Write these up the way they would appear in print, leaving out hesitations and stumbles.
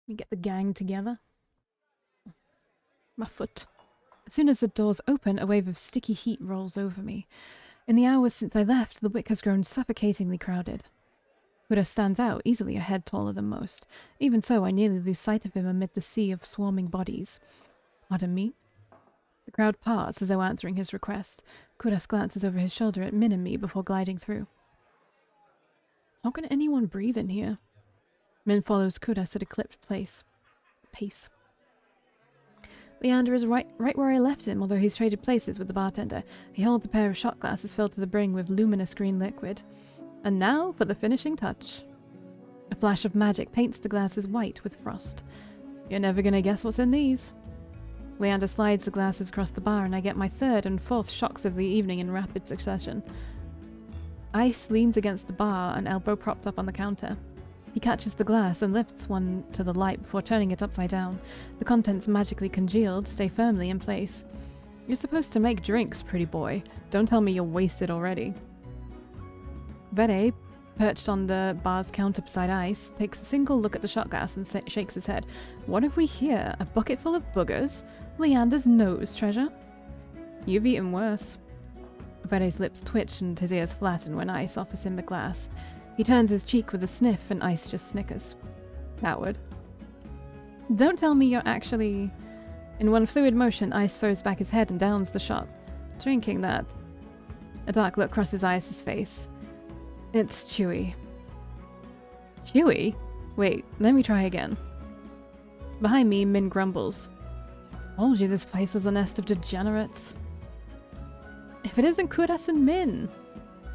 We get the gang together. My foot. As soon as the doors open, a wave of sticky heat rolls over me. In the hours since I left, the wick has grown suffocatingly crowded. Buddha stands out, easily a head taller than most. Even so, I nearly lose sight of him amid the sea of swarming bodies. Pardon me? The crowd parts as though answering his request. Kudas glances over his shoulder at Min and me before gliding through. How can anyone breathe in here? Min follows Kudas at a clipped pace. Leander is right where I left him, although he's traded places with the bartender. He holds a pair of shot glasses filled to the brim with luminous green liquid. And now for the finishing touch. A flash of magic paints the glasses white with frost. You're never gonna guess what's in these. Leander slides the glasses across the bar and I get my third and fourth shocks of the evening in rapid succession. Ice leans against the bar, an elbow propped up on the counter. He catches the glass and lifts one to the light before turning it upside down. The contents magically congealed, stay firmly in place. You're supposed to make drinks, pretty boy. Don't tell me you're wasted already. Vere, perched on the bar's counter beside Ice, takes a single look at the shot glass and shakes his head. What have we here? A bucket full of boogers? Leander's nose treasure? You've eaten worse. Vere's lips twitch and his ears flatten when Ice offers him the glass. He turns his cheek with a sniff and Ice just snickers. Coward. Don't tell me you're actually... In one fluid motion, Ice throws back his head and downs the shot. Drinking that. A dark look crosses Ice's face. It's chewy. Chewy? Wait, let me try again. Behind me, Min grumbles. Told you this place was a nest of degenerates. If it isn't Kudas and Min!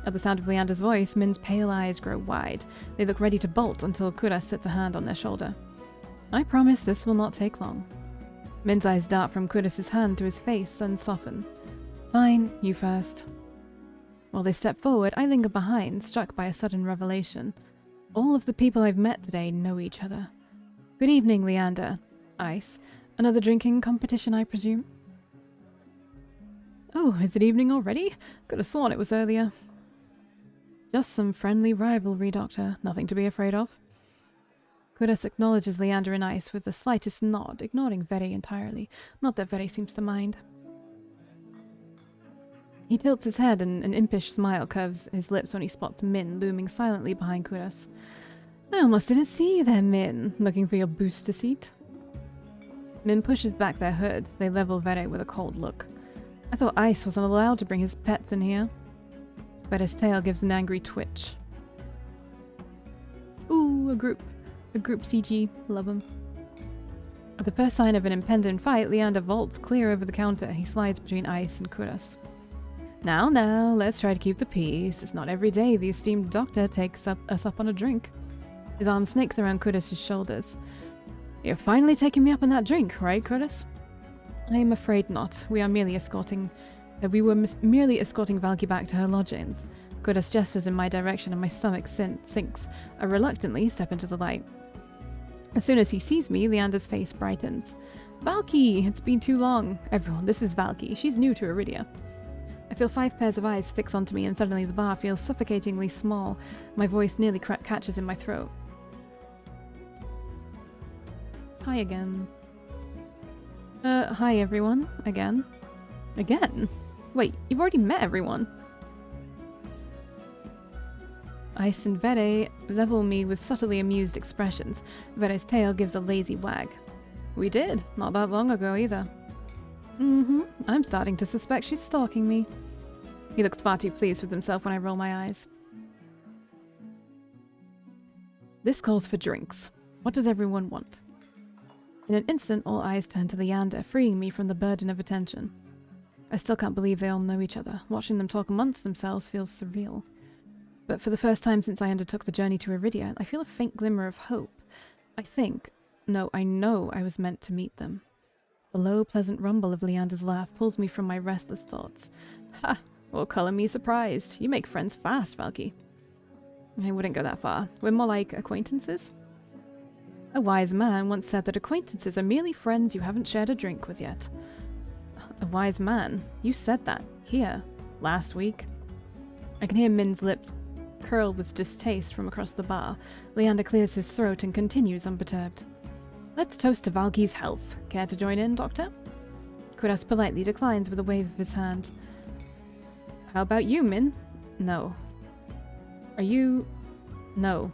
At the sound of Leander's voice, Min's pale eyes grow wide. They look ready to bolt until Kudas sits a hand on their shoulder. I promise this will not take long. Min's eyes dart from Kudas's hand to his face and soften. Fine, you first. While they step forward, I linger behind, struck by a sudden revelation. All of the people I've met today know each other. Good evening, Leander. Ice. Another drinking competition, I presume? Oh, is it evening already? Could have sworn it was earlier. Just some friendly rivalry, Doctor. Nothing to be afraid of. Kudas acknowledges Leander and Ice with the slightest nod, ignoring Vere entirely. Not that Vere seems to mind. He tilts his head and an impish smile curves his lips when he spots Min looming silently behind Kudas. I almost didn't see you there, Min. Looking for your booster seat? Min pushes back their hood. They level Vere with a cold look. I thought Ice wasn't allowed to bring his pets in here. Vere's tail gives an angry twitch. Ooh, a group CG. Love him. At the first sign of an impending fight, Leander vaults clear over the counter. He slides between Ice and Kudas. Now, let's try to keep the peace. It's not every day the esteemed doctor takes us up on a drink. His arm snakes around Kudas' shoulders. You're finally taking me up on that drink, right, Kudas? I am afraid not. We were merely escorting Valkii back to her lodgings. Kudas gestures in my direction and my stomach sinks. I reluctantly step into the light. As soon as he sees me, Leander's face brightens. Valkii! It's been too long. Everyone, this is Valkii. She's new to Iridia. I feel 5 pairs of eyes fix onto me and suddenly the bar feels suffocatingly small. My voice nearly catches in my throat. Hi again. Hi everyone. Again? Again? Wait, you've already met everyone. Ice and Vere level me with subtly amused expressions. Vere's tail gives a lazy wag. We did, not that long ago either. I'm starting to suspect she's stalking me. He looks far too pleased with himself when I roll my eyes. This calls for drinks. What does everyone want? In an instant, all eyes turn to Leander, freeing me from the burden of attention. I still can't believe they all know each other. Watching them talk amongst themselves feels surreal. But for the first time since I undertook the journey to Iridia, I feel a faint glimmer of hope. I know I was meant to meet them. The low, pleasant rumble of Leander's laugh pulls me from my restless thoughts. Ha! Well, colour me surprised. You make friends fast, Valkii. I wouldn't go that far. We're more like acquaintances. A wise man once said that acquaintances are merely friends you haven't shared a drink with yet. A wise man? You said that. Here. Last week. I can hear Min's lips curl with distaste from across the bar. Leander clears his throat and continues unperturbed. Let's toast to Valky's health. Care to join in, Doctor? Kudas politely declines with a wave of his hand. How about you, Min? No. Are you... No.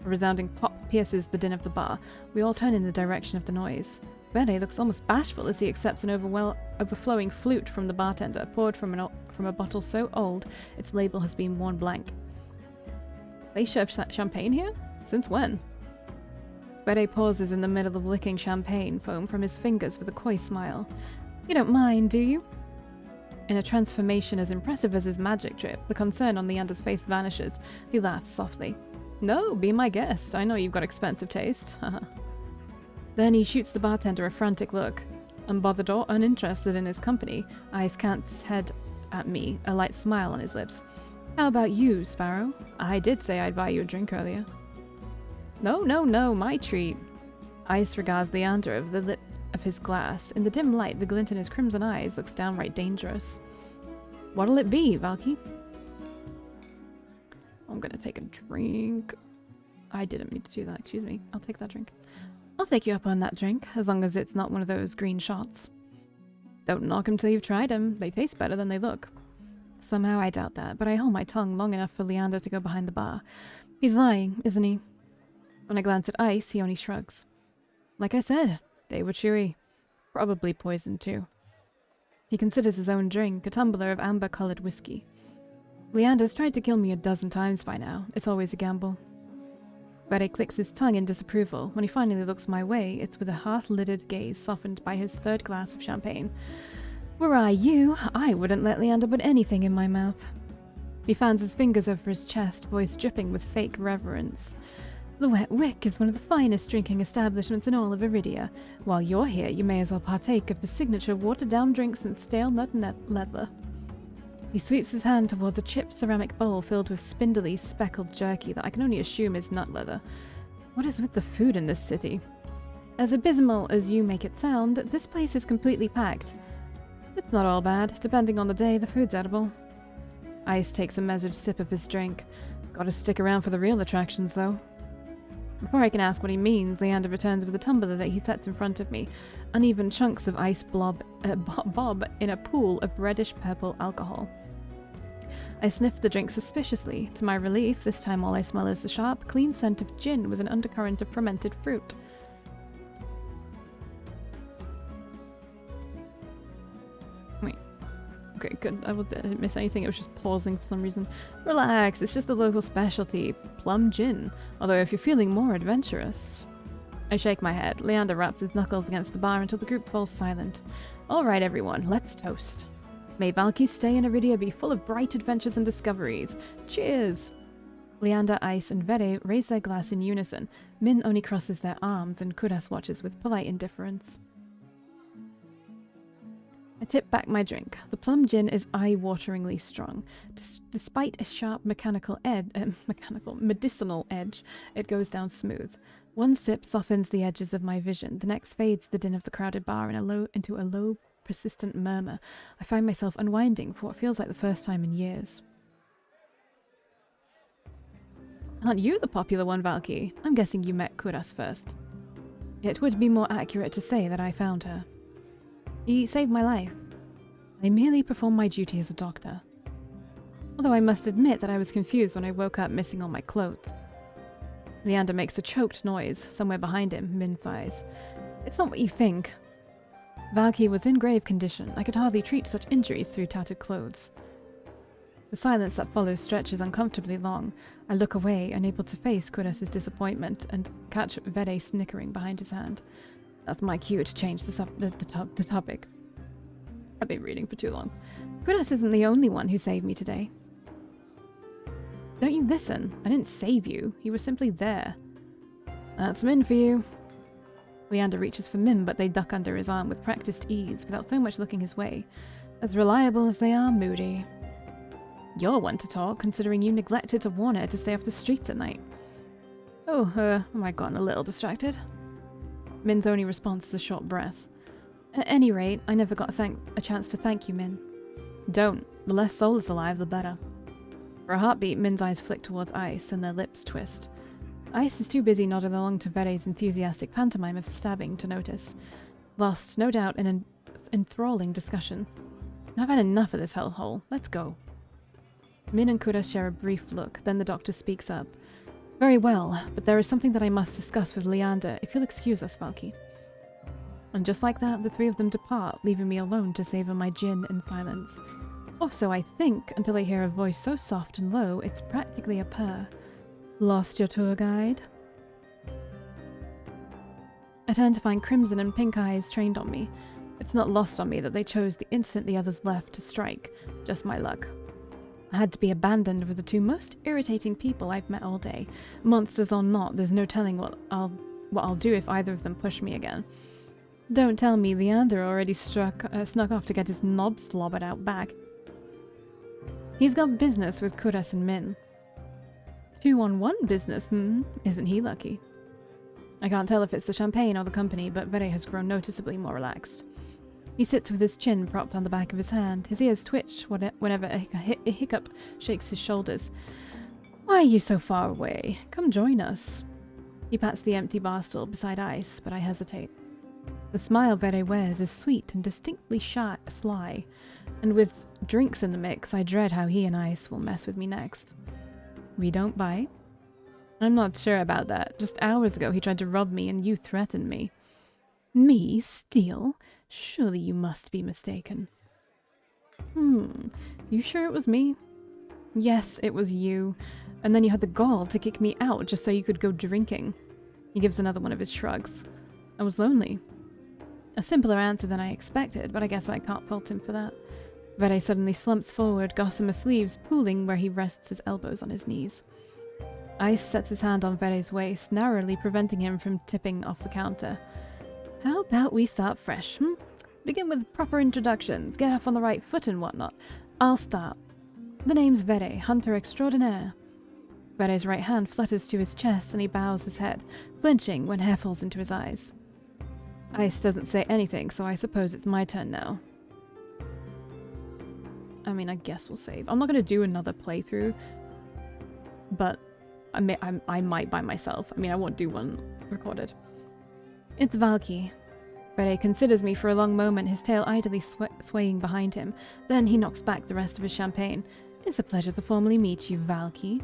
A resounding pop pierces the din of the bar. We all turn in the direction of the noise. Verde looks almost bashful as he accepts an overflowing flute from the bartender, poured from a bottle so old its label has been worn blank. They serve champagne here? Since when? Verde pauses in the middle of licking champagne foam from his fingers with a coy smile. You don't mind, do you? In a transformation as impressive as his magic trip, the concern on Leander's face vanishes. He laughs softly. No, be my guest. I know you've got expensive taste. Then he shoots the bartender a frantic look. Unbothered or uninterested in his company, eyes cants his head at me, a light smile on his lips. How about you, Sparrow? I did say I'd buy you a drink earlier. No, my treat. Ice regards Leander over the lip of his glass. In the dim light, the glint in his crimson eyes looks downright dangerous. What'll it be, Valkii? I'm gonna take a drink. I didn't mean to do that, excuse me. I'll take that drink. I'll take you up on that drink, as long as it's not one of those green shots. Don't knock 'em till you've tried 'em. They taste better than they look. Somehow I doubt that, but I hold my tongue long enough for Leander to go behind the bar. He's lying, isn't he? When I glance at Ice, he only shrugs. Like I said, they were chewy. Probably poisoned too. He considers his own drink, a tumbler of amber-coloured whiskey. Leander's tried to kill me a dozen times by now. It's always a gamble. Verde clicks his tongue in disapproval. When he finally looks my way, it's with a half-lidded gaze softened by his third glass of champagne. Were I you, I wouldn't let Leander put anything in my mouth. He fans his fingers over his chest, voice dripping with fake reverence. The Wet Wick is one of the finest drinking establishments in all of Iridia. While you're here, you may as well partake of the signature watered-down drinks and stale nut leather. He sweeps his hand towards a chipped ceramic bowl filled with spindly, speckled jerky that I can only assume is nut leather. What is with the food in this city? As abysmal as you make it sound, this place is completely packed. It's not all bad. Depending on the day, the food's edible. Ice takes a measured sip of his drink. Gotta stick around for the real attractions, though. Before I can ask what he means, Leander returns with a tumbler that he sets in front of me. Uneven chunks of ice bob in a pool of reddish-purple alcohol. I sniff the drink suspiciously. To my relief, this time all I smell is the sharp, clean scent of gin with an undercurrent of fermented fruit. Wait. Okay, good. I didn't miss anything. It was just pausing for some reason. Relax, it's just a local specialty. Plum gin. Although if you're feeling more adventurous... I shake my head. Leander raps his knuckles against the bar until the group falls silent. Alright everyone, let's toast. May Valky's stay in Iridia be full of bright adventures and discoveries. Cheers! Leander, Ice, and Vere raise their glass in unison. Min only crosses their arms, and Kudas watches with polite indifference. I tip back my drink. The plum gin is eye-wateringly strong. Despite a sharp medicinal edge, it goes down smooth. One sip softens the edges of my vision. The next fades the din of the crowded bar into a low, persistent murmur. I find myself unwinding for what feels like the first time in years. Aren't you the popular one, Valkii? I'm guessing you met Kudas first. It would be more accurate to say that I found her. He saved my life. I merely performed my duty as a doctor. Although I must admit that I was confused when I woke up missing all my clothes. Leander makes a choked noise. Somewhere behind him, Min sighs. It's not what you think. Valkii was in grave condition. I could hardly treat such injuries through tattered clothes. The silence that follows stretches uncomfortably long. I look away, unable to face Kudas' disappointment, and catch Vede snickering behind his hand. That's my cue to change the topic. I've been reading for too long. Kudas isn't the only one who saved me today. Don't you listen? I didn't save you. You were simply there. That's Min for you. Leander reaches for Min, but they duck under his arm with practiced ease, without so much looking his way. As reliable as they are moody. You're one to talk, considering you neglected to warn her to stay off the streets at night. Oh, am I gotten a little distracted? Min's only response is a short breath. At any rate, I never got a chance to thank you, Min. Don't. The less souls alive, the better. For a heartbeat, Min's eyes flick towards Ice, and their lips twist. Ice is too busy nodding along to Vere's enthusiastic pantomime of stabbing to notice. Lost, no doubt, in an enthralling discussion. I've had enough of this hellhole. Let's go. Min and Kuda share a brief look, then the doctor speaks up. Very well, but there is something that I must discuss with Leander, if you'll excuse us, Valkii. And just like that, the three of them depart, leaving me alone to savor my gin in silence. Or so I think, until I hear a voice so soft and low, it's practically a purr. Lost your tour guide? I turn to find crimson and pink eyes trained on me. It's not lost on me that they chose the instant the others left to strike. Just my luck. I had to be abandoned with the two most irritating people I've met all day. Monsters or not, there's no telling what I'll do if either of them push me again. Don't tell me Leander already snuck off to get his knob slobbered out back. He's got business with Kudas and Min. 2-on-1 business, isn't he lucky? I can't tell if it's the champagne or the company, but Vere has grown noticeably more relaxed. He sits with his chin propped on the back of his hand. His ears twitch whenever a hiccup shakes his shoulders. Why are you so far away? Come join us. He pats the empty bar stool beside Ice, but I hesitate. The smile Vere wears is sweet and distinctly sly, and with drinks in the mix, I dread how he and Ice will mess with me next. We don't bite? I'm not sure about that. Just hours ago he tried to rob me and you threatened me. Me steal? Surely you must be mistaken. You sure it was me? Yes, it was you. And then you had the gall to kick me out just so you could go drinking. He gives another one of his shrugs. I was lonely. A simpler answer than I expected, but I guess I can't fault him for that. Vere suddenly slumps forward, gossamer sleeves pooling where he rests his elbows on his knees. Ice sets his hand on Vere's waist, narrowly preventing him from tipping off the counter. How about we start fresh, Begin with proper introductions, get off on the right foot and whatnot. I'll start. The name's Vere, hunter extraordinaire. Vere's right hand flutters to his chest and he bows his head, flinching when hair falls into his eyes. Ice doesn't say anything, so I suppose it's my turn now. I mean, I guess we'll save. I'm not going to do another playthrough, but I might by myself. I mean, I won't do one recorded. It's Valkii. Vere considers me for a long moment, his tail idly swaying behind him. Then he knocks back the rest of his champagne. It's a pleasure to formally meet you, Valkii.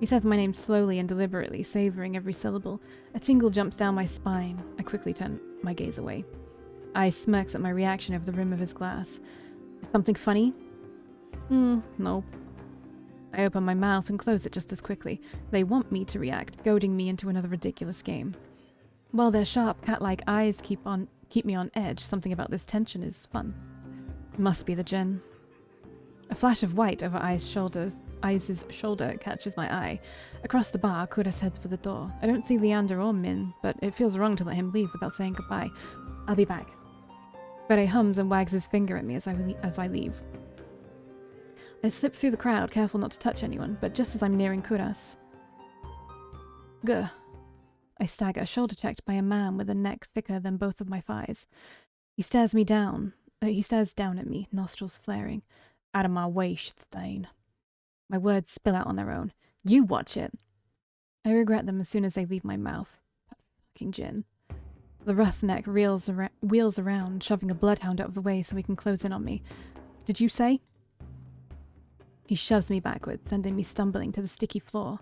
He says my name slowly and deliberately, savoring every syllable. A tingle jumps down my spine. I quickly turn my gaze away. Ice smirks at my reaction over the rim of his glass. Something funny? Nope. I open my mouth and close it just as quickly. They want me to react, goading me into another ridiculous game. While their sharp, cat-like eyes keep me on edge, something about this tension is fun. It must be the gin. A flash of white over Ice's shoulder catches my eye. Across the bar, Kudas heads for the door. I don't see Leander or Min, but it feels wrong to let him leave without saying goodbye. I'll be back. Vere hums and wags his finger at me as I leave. I slip through the crowd, careful not to touch anyone, but just as I'm nearing Kudas... Gah. I stagger, shoulder-checked by a man with a neck thicker than both of my thighs. He stares down at me, nostrils flaring. Out of my way, Stain. My words spill out on their own. You watch it. I regret them as soon as they leave my mouth. That fucking gin. The roughneck wheels around, shoving a bloodhound out of the way so he can close in on me. Did you say? He shoves me backwards, sending me stumbling to the sticky floor.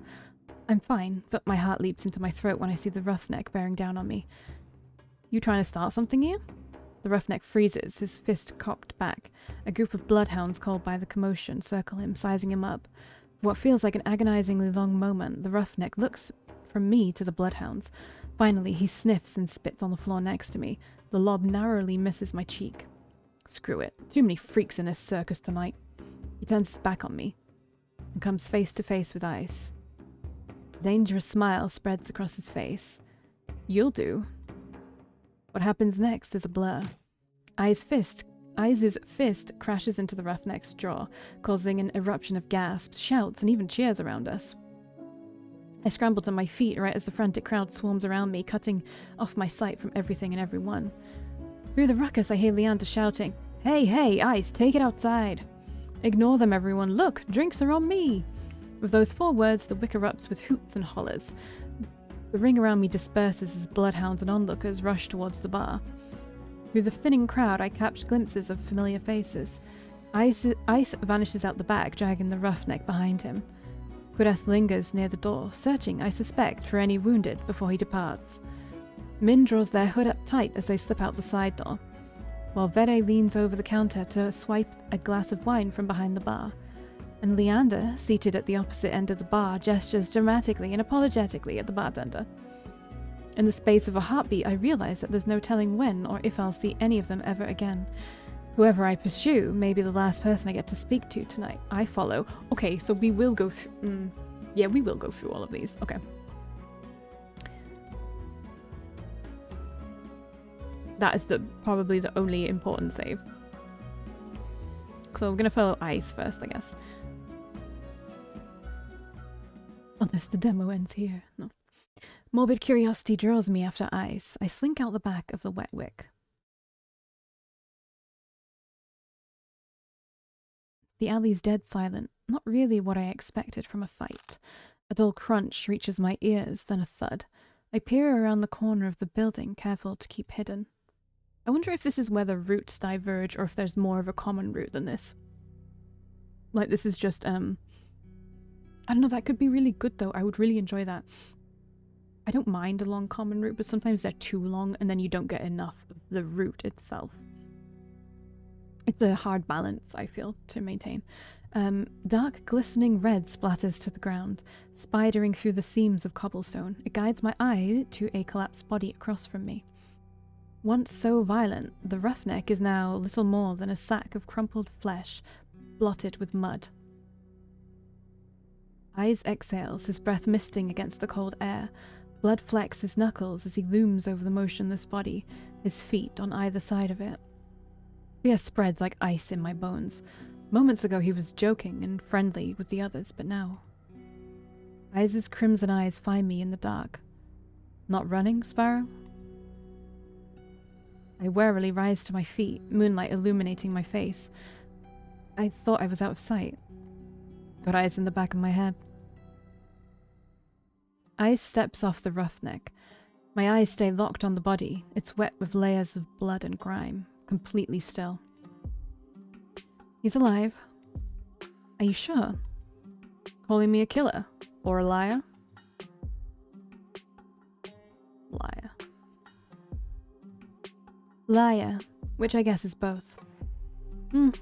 I'm fine, but my heart leaps into my throat when I see the roughneck bearing down on me. You trying to start something here? The roughneck freezes, his fist cocked back. A group of bloodhounds called by the commotion circle him, sizing him up. For what feels like an agonizingly long moment, the roughneck looks from me to the bloodhounds. Finally, he sniffs and spits on the floor next to me. The lob narrowly misses my cheek. Screw it. Too many freaks in this circus tonight. He turns his back on me and comes face to face with Ice. A dangerous smile spreads across his face. You'll do. What happens next is a blur. Ice's fist crashes into the roughneck's jaw, causing an eruption of gasps, shouts, and even cheers around us. I scramble to my feet right as the frantic crowd swarms around me, cutting off my sight from everything and everyone. Through the ruckus, I hear Leander shouting, Hey, Ice, take it outside. Ignore them, everyone. Look, drinks are on me. With those 4 words, the wick erupts with hoots and hollers. The ring around me disperses as bloodhounds and onlookers rush towards the bar. Through the thinning crowd, I catch glimpses of familiar faces. Ice vanishes out the back, dragging the roughneck behind him. Kuras lingers near the door, searching, I suspect, for any wounded before he departs. Min draws their hood up tight as they slip out the side door, while Vere leans over the counter to swipe a glass of wine from behind the bar. And Leander, seated at the opposite end of the bar, gestures dramatically and apologetically at the bartender. In the space of a heartbeat, I realize that there's no telling when or if I'll see any of them ever again. Whoever I pursue may be the last person I get to speak to tonight. I follow. Okay, so we will go through... yeah, we will go through all of these. Okay. That is probably the only important save. So we're going to follow Ice first, I guess. Unless the demo ends here. No. Morbid curiosity draws me after Ice. I slink out the back of the wet wick. The alley's dead silent, not really what I expected from a fight. A dull crunch reaches my ears, then a thud. I peer around the corner of the building, careful to keep hidden. I wonder if this is where the routes diverge or if there's more of a common route than this. Like, this is just, I don't know, that could be really good though. I would really enjoy that. I don't mind a long common route, but sometimes they're too long and then you don't get enough of the route itself. It's a hard balance, I feel, to maintain. Dark, glistening red splatters to the ground, spidering through the seams of cobblestone. It guides my eye to a collapsed body across from me. Once so violent, the roughneck is now little more than a sack of crumpled flesh, blotted with mud. Eyes exhales, his breath misting against the cold air. Blood flecks his knuckles as he looms over the motionless body, his feet on either side of it. Fear spreads like ice in my bones. Moments ago he was joking and friendly with the others, but now... Eyes' crimson eyes find me in the dark. Not running, Sparrow? I warily rise to my feet, moonlight illuminating my face. I thought I was out of sight. Got eyes in the back of my head. Ice steps off the roughneck. My eyes stay locked on the body. It's wet with layers of blood and grime. Completely still. He's alive. Are you sure? Calling me a killer? Or a liar? Liar. Liar, which I guess is both. In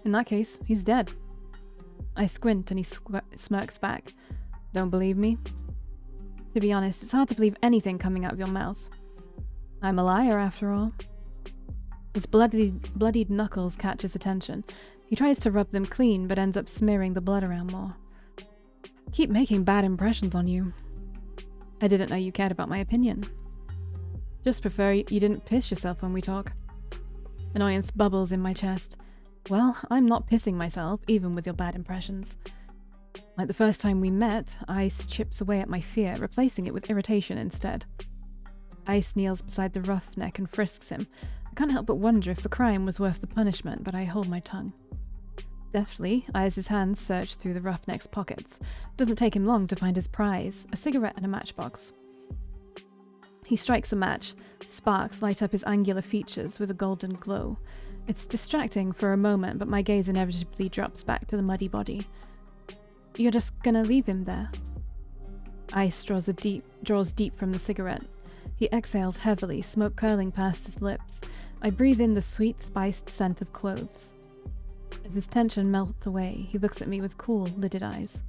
that case, he's dead. I squint and he smirks back. Don't believe me? To be honest, it's hard to believe anything coming out of your mouth. I'm a liar after all. His bloodied knuckles catch his attention. He tries to rub them clean, but ends up smearing the blood around more. Keep making bad impressions on you. I didn't know you cared about my opinion. Just prefer you didn't piss yourself when we talk. Annoyance bubbles in my chest. Well, I'm not pissing myself, even with your bad impressions. Like the first time we met, Ice chips away at my fear, replacing it with irritation instead. Ice kneels beside the roughneck and frisks him. I can't help but wonder if the crime was worth the punishment, but I hold my tongue. Deftly, Ice's hands search through the roughneck's pockets. It doesn't take him long to find his prize, a cigarette and a matchbox. He strikes a match. Sparks light up his angular features with a golden glow. It's distracting for a moment, but my gaze inevitably drops back to the muddy body. You're just gonna leave him there? Ice draws deep from the cigarette. He exhales heavily, smoke curling past his lips. I breathe in the sweet, spiced scent of clothes. As his tension melts away, he looks at me with cool, lidded eyes.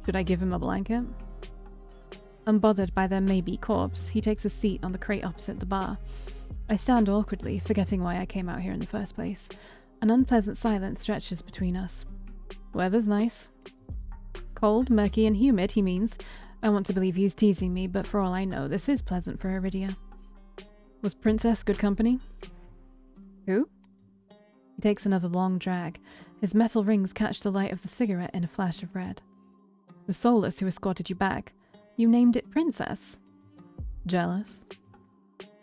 Should I give him a blanket? Unbothered by their maybe corpse, he takes a seat on the crate opposite the bar. I stand awkwardly, forgetting why I came out here in the first place. An unpleasant silence stretches between us. Weather's nice. Cold, murky, and humid, he means. I want to believe he's teasing me, but for all I know, this is pleasant for Iridia. Was Princess good company? Who? He takes another long drag. His metal rings catch the light of the cigarette in a flash of red. The soulless who escorted you back. You named it Princess. Jealous?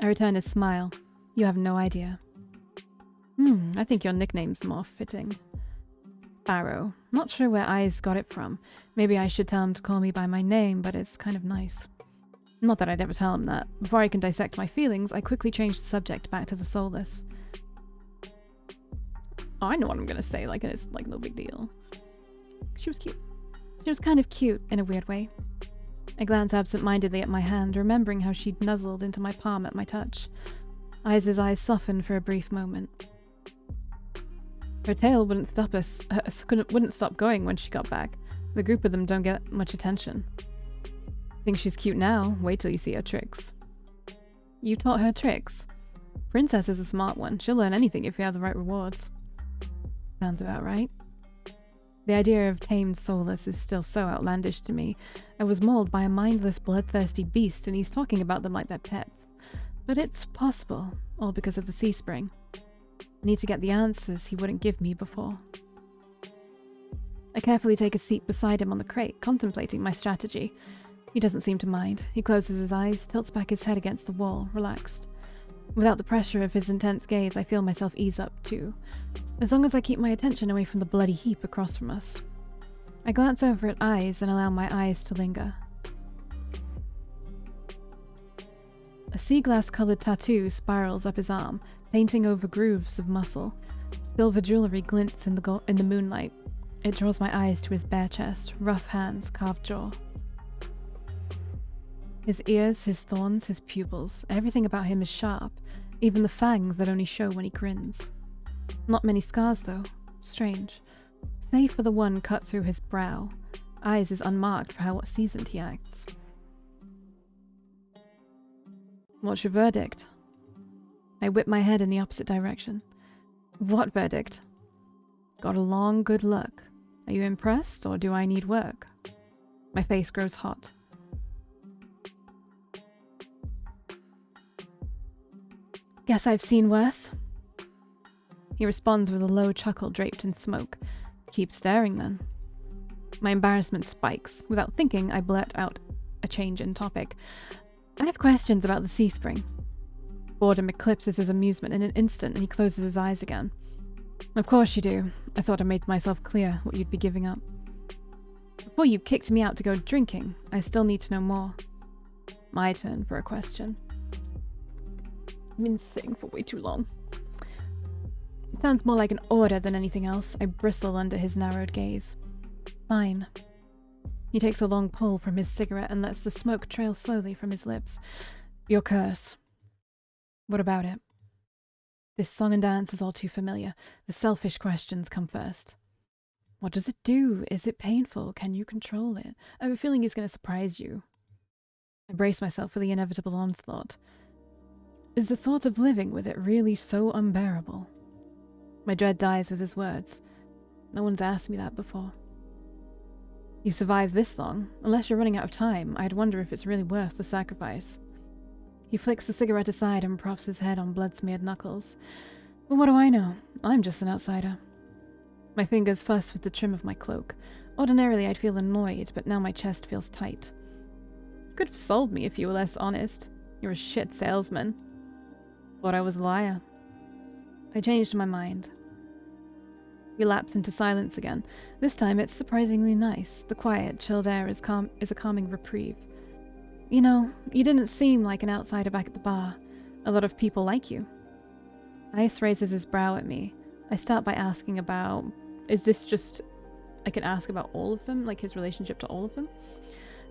I return his smile. You have no idea. I think your nickname's more fitting. Sparrow. Not sure where Eyes got it from. Maybe I should tell him to call me by my name, but it's kind of nice. Not that I'd ever tell him that. Before I can dissect my feelings, I quickly change the subject back to the soulless. Oh, I know what I'm gonna say, like it's like no big deal. She was cute. She was kind of cute in a weird way. I glance absent-mindedly at my hand, remembering how she'd nuzzled into my palm at my touch. Eyes' eyes softened for a brief moment. Her tail wouldn't stop going when she got back. The group of them don't get much attention. Think she's cute now? Wait till you see her tricks. You taught her tricks? Princess is a smart one. She'll learn anything if you have the right rewards. Sounds about right. The idea of tamed soulless is still so outlandish to me. I was mauled by a mindless, bloodthirsty beast, and he's talking about them like they're pets. But it's possible, all because of the sea spring. I need to get the answers he wouldn't give me before. I carefully take a seat beside him on the crate, contemplating my strategy. He doesn't seem to mind. He closes his eyes, tilts back his head against the wall, relaxed. Without the pressure of his intense gaze, I feel myself ease up too, as long as I keep my attention away from the bloody heap across from us. I glance over at Eyes and allow my eyes to linger. A sea glass-coloured tattoo spirals up his arm, painting over grooves of muscle. Silver jewellery glints in the moonlight. It draws my eyes to his bare chest, rough hands, carved jaw. His ears, his thorns, his pupils, everything about him is sharp, even the fangs that only show when he grins. Not many scars, though. Strange. Save for the one cut through his brow. Eyes is unmarked for how seasoned he acts. What's your verdict? I whip my head in the opposite direction. What verdict? Got a long, good look. Are you impressed, or do I need work? My face grows hot. Guess I've seen worse. He responds with a low chuckle draped in smoke. Keep staring, then. My embarrassment spikes. Without thinking, I blurt out a change in topic. I have questions about the sea spring. Boredom eclipses his amusement in an instant, and he closes his eyes again. Of course you do. I thought I made myself clear what you'd be giving up. Before you kicked me out to go drinking, I still need to know more. My turn for a question. I've been sitting for way too long. It sounds more like an order than anything else. I bristle under his narrowed gaze. Fine. He takes a long pull from his cigarette and lets the smoke trail slowly from his lips. Your curse. What about it? This song and dance is all too familiar. The selfish questions come first. What does it do? Is it painful? Can you control it? I have a feeling he's going to surprise you. I brace myself for the inevitable onslaught. Is the thought of living with it really so unbearable? My dread dies with his words. No one's asked me that before. You survived this long. Unless you're running out of time, I'd wonder if it's really worth the sacrifice. He flicks the cigarette aside and props his head on blood-smeared knuckles. But what do I know? I'm just an outsider. My fingers fuss with the trim of my cloak. Ordinarily I'd feel annoyed, but now my chest feels tight. You could have sold me if you were less honest. You're a shit salesman. Thought I was a liar. I changed my mind. We lapse into silence again. This time it's surprisingly nice. The quiet, chilled air is a calming reprieve. You know, you didn't seem like an outsider back at the bar. A lot of people like you. Ice raises his brow at me. I start by asking about... Is this just... I can ask about all of them? Like his relationship to all of them?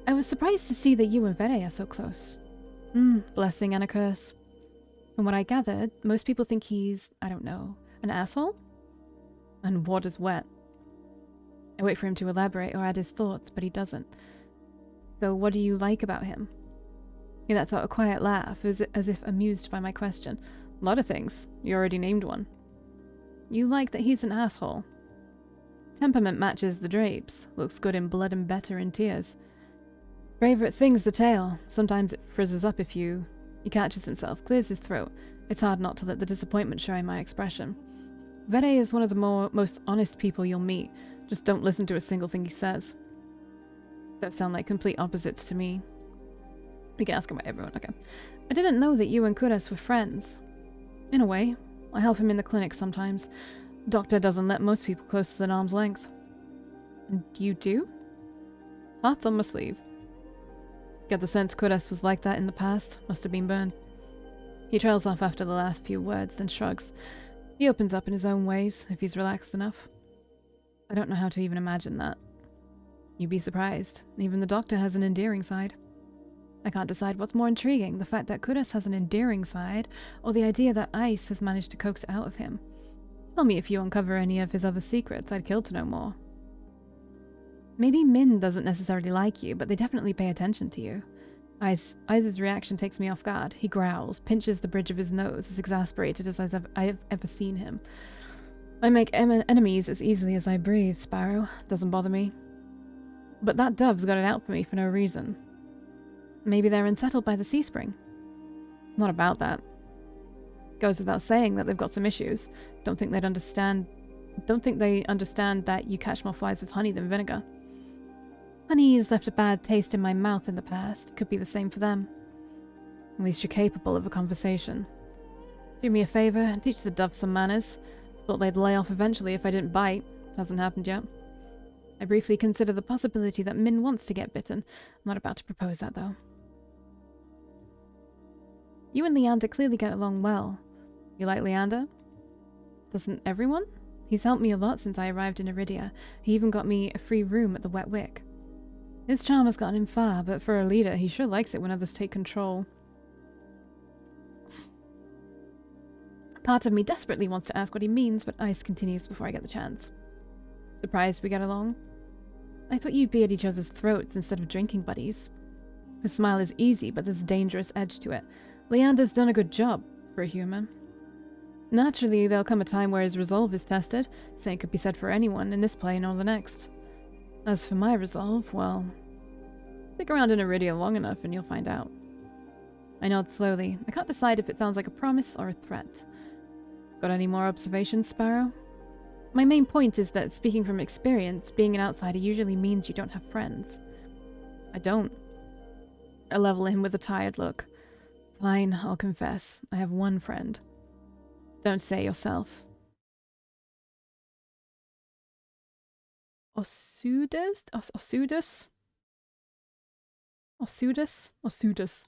I was surprised to see that you and Vere are so close. Blessing and a curse. From what I gathered, most people think he's, I don't know, an asshole? And water's wet. I wait for him to elaborate or add his thoughts, but he doesn't. So what do you like about him? He lets out a quiet laugh, as if amused by my question. A lot of things. You already named one. You like that he's an asshole. Temperament matches the drapes. Looks good in blood and better in tears. Favorite thing's the tail. Sometimes it frizzes up if He catches himself, clears his throat. It's hard not to let the disappointment show in my expression. Vede is one of the most honest people you'll meet. Just don't listen to a single thing he says. That sound like complete opposites to me. We can ask about everyone, okay. I didn't know that you and Kuras were friends. In a way. I help him in the clinic sometimes. Doctor doesn't let most people close to an arm's length. And you do? Heart's on my sleeve. Get the sense Kudas was like that in the past. Must have been burned. He trails off after the last few words, then shrugs. He opens up in his own ways, if he's relaxed enough. I don't know how to even imagine that. You'd be surprised. Even the doctor has an endearing side. I can't decide what's more intriguing, the fact that Kudas has an endearing side, or the idea that Ice has managed to coax it out of him. Tell me if you uncover any of his other secrets, I'd kill to know more. Maybe Min doesn't necessarily like you, but they definitely pay attention to you. Ice's reaction takes me off guard. He growls, pinches the bridge of his nose, as exasperated as I've ever seen him. I make enemies as easily as I breathe, Sparrow. Doesn't bother me. But that dove's got it out for me for no reason. Maybe they're unsettled by the sea spring. Not about that. Goes without saying that they've got some issues. Don't think they understand that you catch more flies with honey than vinegar. Honey has left a bad taste in my mouth in the past. It could be the same for them. At least you're capable of a conversation. Do me a favor and teach the dove some manners. Thought they'd lay off eventually if I didn't bite. Hasn't happened yet. I briefly consider the possibility that Min wants to get bitten. I'm not about to propose that, though. You and Leander clearly get along well. You like Leander? Doesn't everyone? He's helped me a lot since I arrived in Iridia. He even got me a free room at the Wet Wick. His charm has gotten him far, but for a leader, he sure likes it when others take control. Part of me desperately wants to ask what he means, but Ice continues before I get the chance. Surprised we get along? I thought you'd be at each other's throats instead of drinking buddies. His smile is easy, but there's a dangerous edge to it. Leander's done a good job for a human. Naturally, there'll come a time where his resolve is tested. Same could be said for anyone in this plane or the next. As for my resolve, well, stick around in Iridia long enough and you'll find out. I nod slowly. I can't decide if it sounds like a promise or a threat. Got any more observations, Sparrow? My main point is that, speaking from experience, being an outsider usually means you don't have friends. I don't. I level him with a tired look. Fine, I'll confess. I have one friend. Don't say yourself. Osudus? Osudus? Osudus? Osudus.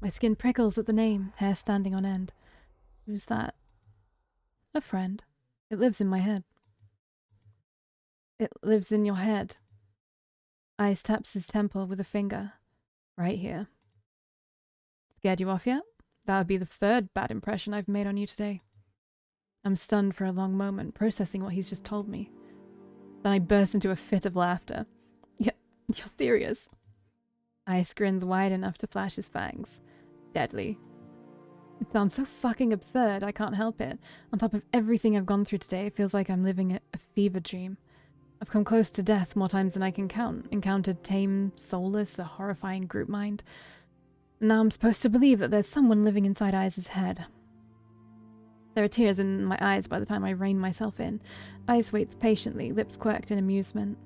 My skin prickles at the name, hair standing on end. Who's that? A friend. It lives in my head. It lives in your head. Ice taps his temple with a finger. Right here. Scared you off yet? That would be the third bad impression I've made on you today. I'm stunned for a long moment, processing what he's just told me. Then I burst into a fit of laughter. You're serious? Ice grins wide enough to flash his fangs. Deadly. It sounds so fucking absurd, I can't help it. On top of everything I've gone through today, it feels like I'm living a fever dream. I've come close to death more times than I can count. Encountered tame, soulless, a horrifying group mind. Now I'm supposed to believe that there's someone living inside Ice's head. There are tears in my eyes by the time I rein myself in. Ice waits patiently, lips quirked in amusement.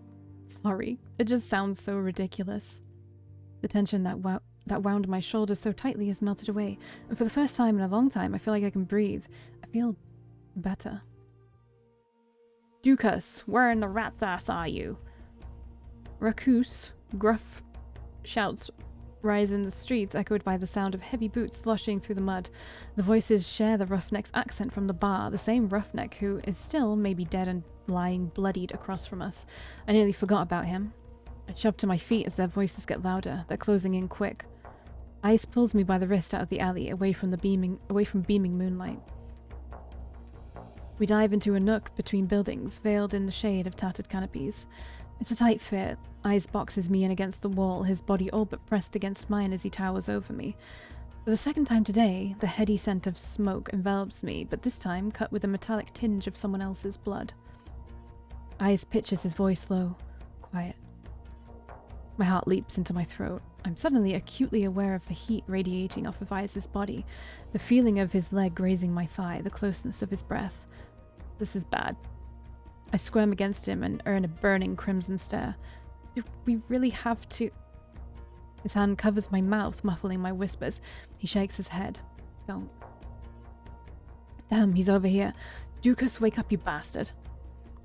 Sorry, it just sounds so ridiculous. The tension that wound my shoulders so tightly has melted away, and for the first time in a long time, I feel like I can breathe. I feel better. Dukas, where in the rat's ass are you? Rakus, gruff shouts rise in the streets, echoed by the sound of heavy boots sloshing through the mud. The voices share the roughneck's accent from the bar, the same roughneck who is still maybe dead and lying bloodied across from us. I nearly forgot about him. I shove to my feet as their voices get louder. They're closing in quick. Ice pulls me by the wrist out of the alley, away from beaming moonlight. We dive into a nook between buildings, veiled in the shade of tattered canopies. It's a tight fit. Ice boxes me in against the wall, his body all but pressed against mine as he towers over me. For the second time today, the heady scent of smoke envelops me, but this time cut with a metallic tinge of someone else's blood. Ice pitches his voice low, quiet. My heart leaps into my throat. I'm suddenly acutely aware of the heat radiating off of Ice's body, the feeling of his leg grazing my thigh, the closeness of his breath. This is bad. I squirm against him and earn a burning crimson stare. Do we really have to? His hand covers my mouth, muffling my whispers. He shakes his head. Don't. Damn, he's over here. Dukas, wake up, you bastard.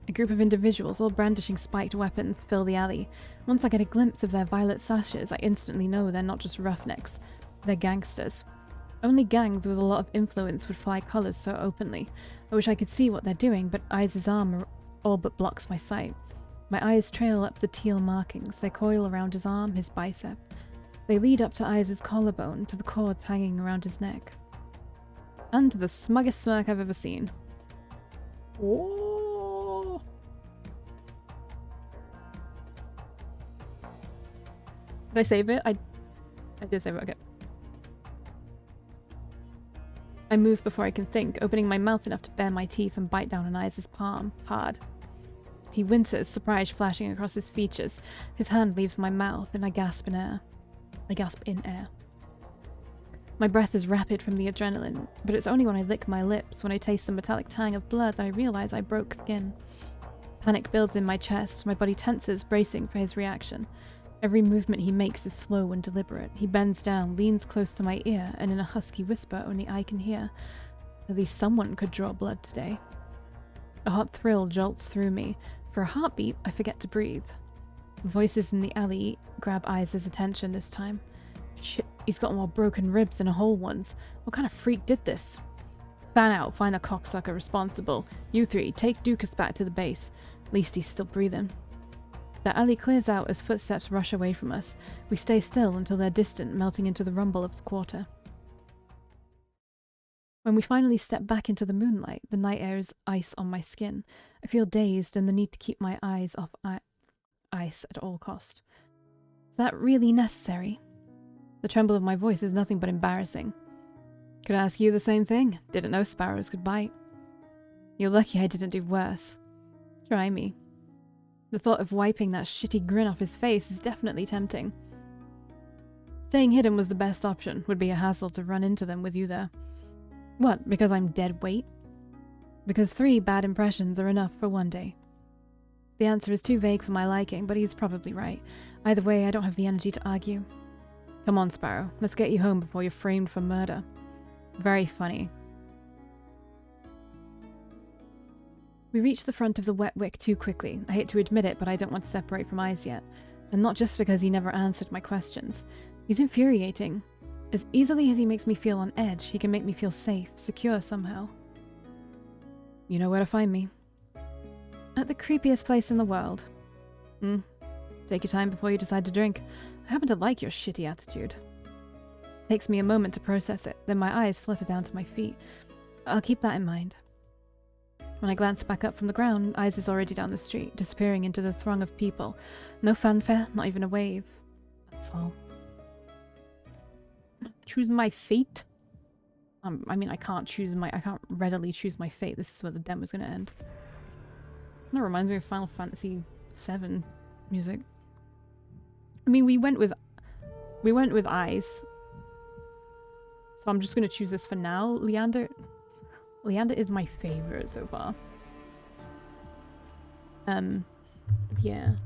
A group of individuals, all brandishing spiked weapons, fill the alley. Once I get a glimpse of their violet sashes, I instantly know they're not just roughnecks. They're gangsters. Only gangs with a lot of influence would fly colours so openly. I wish I could see what they're doing, but Eyes' arm all but blocks my sight. My eyes trail up the teal markings. They coil around his arm, his bicep. They lead up to Eyes' collarbone, to the cords hanging around his neck. And to the smuggest smirk I've ever seen. Oh. Did I save it? I did save it, okay. I move before I can think, opening my mouth enough to bare my teeth and bite down on Eyes' palm, hard. He winces, surprise flashing across his features. His hand leaves my mouth, and I gasp in air. My breath is rapid from the adrenaline, but it's only when I lick my lips, when I taste the metallic tang of blood, that I realize I broke skin. Panic builds in my chest, my body tenses, bracing for his reaction. Every movement he makes is slow and deliberate. He bends down, leans close to my ear, and in a husky whisper only I can hear, "At least someone could draw blood today." A hot thrill jolts through me. For a heartbeat, I forget to breathe. Voices in the alley grab Eyes' attention this time. Shit, he's got more broken ribs than whole ones. What kind of freak did this? Fan out, find the cocksucker responsible. You three, take Dukas back to the base. At least he's still breathing. The alley clears out as footsteps rush away from us. We stay still until they're distant, melting into the rumble of the quarter. When we finally step back into the moonlight, the night air is ice on my skin. I feel dazed and the need to keep my eyes off ice at all cost. Is that really necessary? The tremble of my voice is nothing but embarrassing. Could ask you the same thing. Didn't know sparrows could bite. You're lucky I didn't do worse. Try me. The thought of wiping that shitty grin off his face is definitely tempting. Staying hidden was the best option. Would be a hassle to run into them with you there. What, because I'm dead weight? Because 3 bad impressions are enough for one day. The answer is too vague for my liking, but he's probably right. Either way, I don't have the energy to argue. Come on, Sparrow. Let's get you home before you're framed for murder. Very funny. We reach the front of the wet wick too quickly. I hate to admit it, but I don't want to separate from Eyes yet. And not just because he never answered my questions. He's infuriating. As easily as he makes me feel on edge, he can make me feel safe, secure somehow. You know where to find me. At the creepiest place in the world. Take your time before you decide to drink. I happen to like your shitty attitude. Takes me a moment to process it, then my eyes flutter down to my feet. I'll keep that in mind. When I glance back up from the ground, Eyes is already down the street, disappearing into the throng of people. No fanfare, not even a wave. That's all. Choose my fate? I mean, I can't readily choose my fate. This is where the demo's gonna end. That reminds me of Final Fantasy VII music. I mean, we went with Eyes. So I'm just gonna choose this for now. Leander is my favorite so far. Yeah.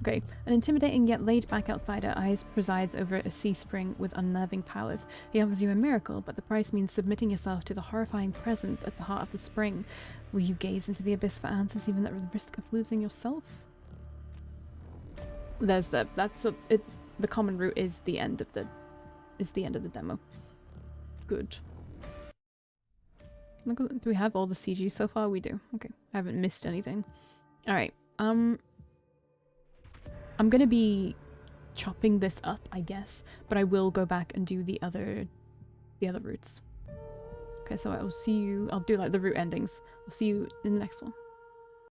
Okay. An intimidating yet laid-back outsider, Eyes presides over a sea spring with unnerving powers. He offers you a miracle, but the price means submitting yourself to the horrifying presence at the heart of the spring. Will you gaze into the abyss for answers, even at the risk of losing yourself? There's the common route is the end of the demo. Good. Do we have all the CG so far? We do. Okay. I haven't missed anything. Alright. I'm gonna be chopping this up, I guess, but I will go back and do the other routes. Okay, so I'll see you. I'll do like the route endings. I'll see you in the next one.